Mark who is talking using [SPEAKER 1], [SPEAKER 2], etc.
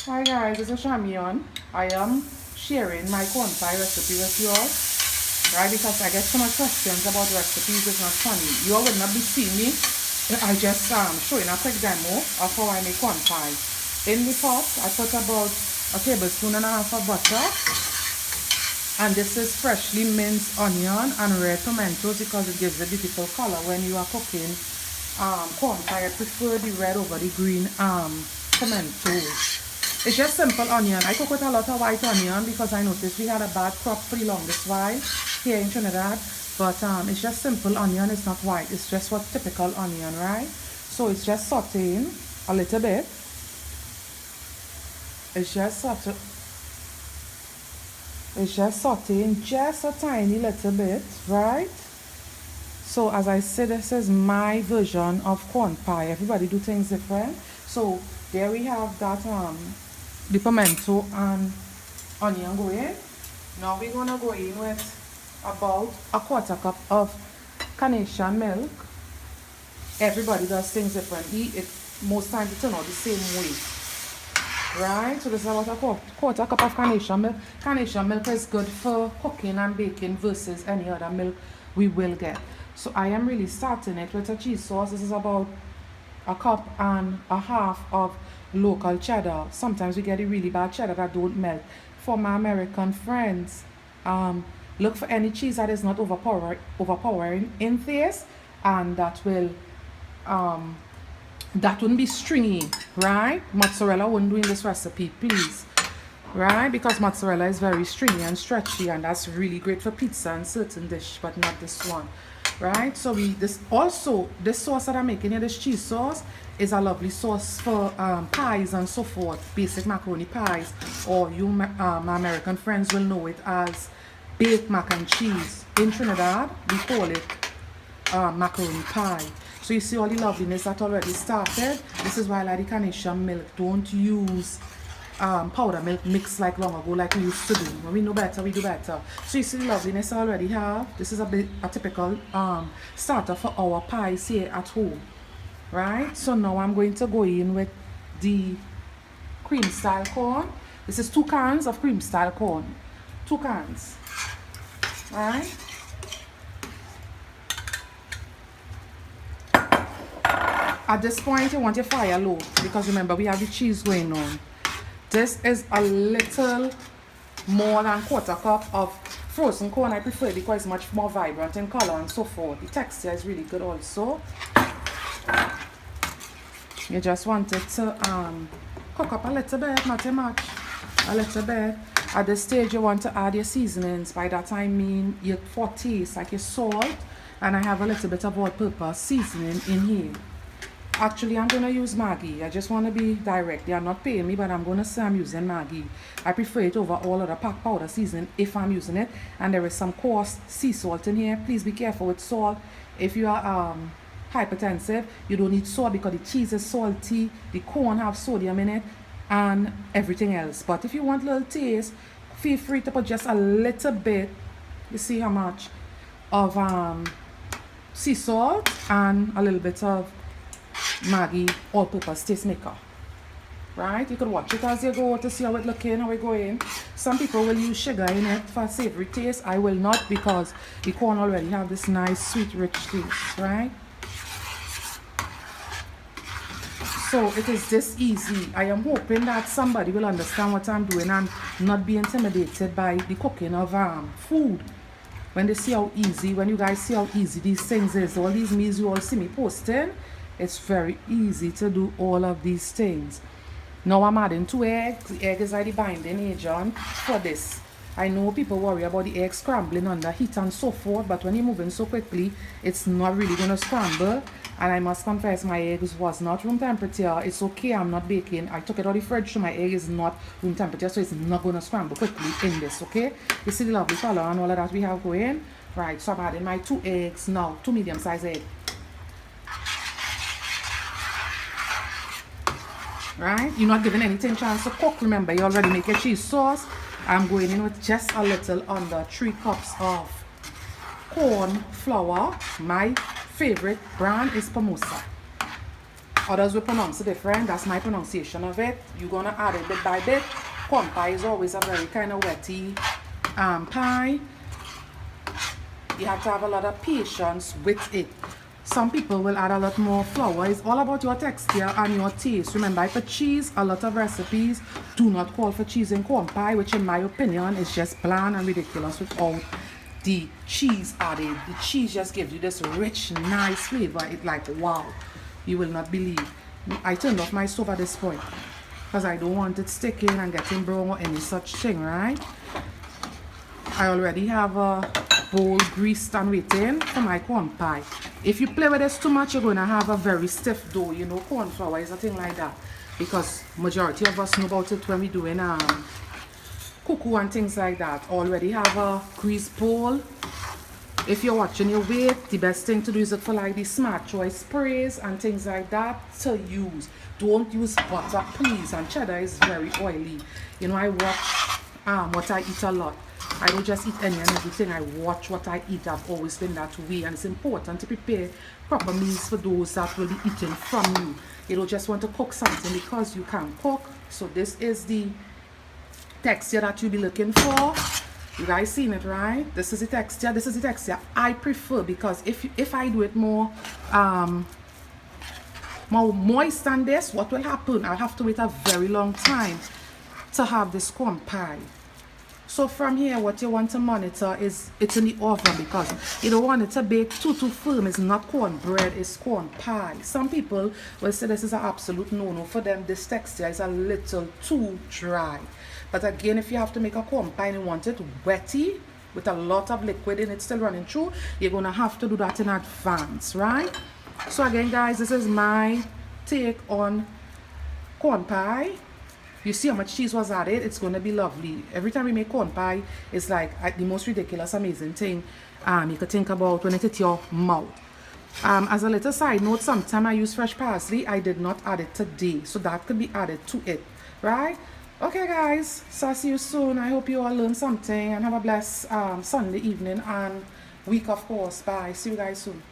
[SPEAKER 1] Hi guys, this is Shamion. I am sharing my corn pie recipe with you all, right? Because I get so much questions about recipes, it's not funny. You all will not be seeing me. I just showing a quick demo of how I make corn pie. In the pot, I put about a tablespoon and a half of butter. And this is freshly minced onion and red tomatoes because it gives a beautiful color when you are cooking corn pie. I prefer the red over the green tomatoes. It's just simple onion. I cook with a lot of white onion because I noticed we had a bad crop for the longest while here in Trinidad. But it's just simple onion. It's not white. It's just what typical onion, right? So it's just sauteing a little bit. It's just sauteing just a tiny little bit, right? So as I said, this is my version of corn pie. Everybody do things different. So there we have that the pimento and onion going. Now we're gonna go in with about a quarter cup of carnation milk. Everybody does things differently. Most times it turns out the same way, right? So this is about a quarter cup of carnation milk. Carnation milk is good for cooking and baking versus any other milk we will get. So I am really starting it with a cheese sauce. This is about a cup and a half of local cheddar. Sometimes we get a really bad cheddar that don't melt. For my American friends, look for any cheese that is not overpowering in taste, and that wouldn't be stringy, right? Mozzarella wouldn't do in this recipe, please, right? Because mozzarella is very stringy and stretchy, and that's really great for pizza and certain dish, but not this one, right? So this sauce that I'm making here, this cheese sauce, is a lovely sauce for pies and so forth, basic macaroni pies, or you my American friends will know it as baked mac and cheese. In Trinidad we call it macaroni pie. So you see all the loveliness that already started. This is why I like the carnation milk. Don't use powder milk mixed like long ago like we used to do. When we know better, we do better. So you see the loveliness I already have. This is a typical starter for our pies here at home, right? So now I'm going to go in with the cream style corn. This is 2 cans of cream style corn. 2 cans, right? At this point you want your fire low because remember we have the cheese going on. This is a little more than quarter cup of frozen corn. I prefer it because it's much more vibrant in color and so forth. The texture is really good also. You just want it to cook up a little bit, not too much, a little bit. At this stage you want to add your seasonings. By that I mean your for taste, like your salt, and I have a little bit of all-purpose seasoning in here. Actually, I'm going to use Maggi. I just want to be direct. They are not paying me, but I'm going to say I'm using Maggi. I prefer it over all other packed powder seasoning if I'm using it. And there is some coarse sea salt in here. Please be careful with salt. If you are hypertensive, you don't need salt because the cheese is salty, the corn have sodium in it, and everything else. But if you want a little taste, feel free to put just a little bit. You see how much of sea salt and a little bit of Maggi all-purpose taste maker, right? You could watch it as you go to see how it looking, how it going. Some people will use sugar in it for savory taste. I will not because the corn already have this nice sweet rich taste, right? So it is this easy. I am hoping that somebody will understand what I'm doing and not be intimidated by the cooking of food. When they see how easy, when you guys see how easy these things is, all these meals you all see me posting, it's very easy to do all of these things. Now I'm adding 2 eggs. The egg is the binding agent for this. I know people worry about the egg scrambling under heat and so forth, but when you're moving so quickly, it's not really going to scramble. And I must confess, my eggs was not room temperature. It's okay, I'm not baking. I took it out of the fridge, so my egg is not room temperature, so it's not going to scramble quickly in this, okay? You see the lovely color and all of that we have going? Right, so I'm adding my 2 eggs now, 2 medium-sized eggs. Right, you're not giving anything chance to cook. Remember, you already make your cheese sauce. I'm going in with just a little under 3 cups of corn flour. My favorite brand is Pomosa. Others will pronounce it different. That's my pronunciation of it. You're gonna add it bit by bit. Corn pie is always a very kind of wetty pie. You have to have a lot of patience with it. Some people will add a lot more flour. It's all about your texture and your taste. Remember, if it's cheese, a lot of recipes do not call for cheese in corn pie, which in my opinion is just bland and ridiculous without the cheese added. The cheese just gives you this rich, nice flavor. It's like, wow, you will not believe. I turned off my stove at this point because I don't want it sticking and getting brown or any such thing, right? I already have a bowl greased and waiting for my corn pie. If you play with this too much, you're going to have a very stiff dough. You know, corn flour is a thing like that, because majority of us know about it when we're doing cuckoo and things like that. Already have a greased bowl. If you're watching your weight, the best thing to do is look for like the Smart Choice sprays and things like that to use. Don't use butter, please. And cheddar is very oily. You know, I watch what I eat a lot. I don't just eat any and everything. I watch what I eat. I've always been that way, and it's important to prepare proper meals for those that will be eating from you. You don't just want to cook something because you can't cook. So this is the texture that you'll be looking for. You guys seen it, right? This is the texture. This is the texture I prefer, because if I do it more moist than this, what will happen? I'll have to wait a very long time to have this corn pie. So from here, what you want to monitor is it's in the oven, because you don't want it to bake too firm. It's not cornbread, it's corn pie. Some people will say this is an absolute no-no. For them, this texture is a little too dry. But again, if you have to make a corn pie and you want it wetty, with a lot of liquid in it still running through, you're going to have to do that in advance, right? So again, guys, this is my take on corn pie. You see how much cheese was added. It's going to be lovely. Every time we make corn pie, it's like the most ridiculous, amazing thing you could think about when it hits your mouth. As a little side note, sometimes I use fresh parsley. I did not add it today, so that could be added to it, right? Okay, guys, so I'll see you soon. I hope you all learned something and have a blessed Sunday evening and week, of course. Bye. See you guys soon.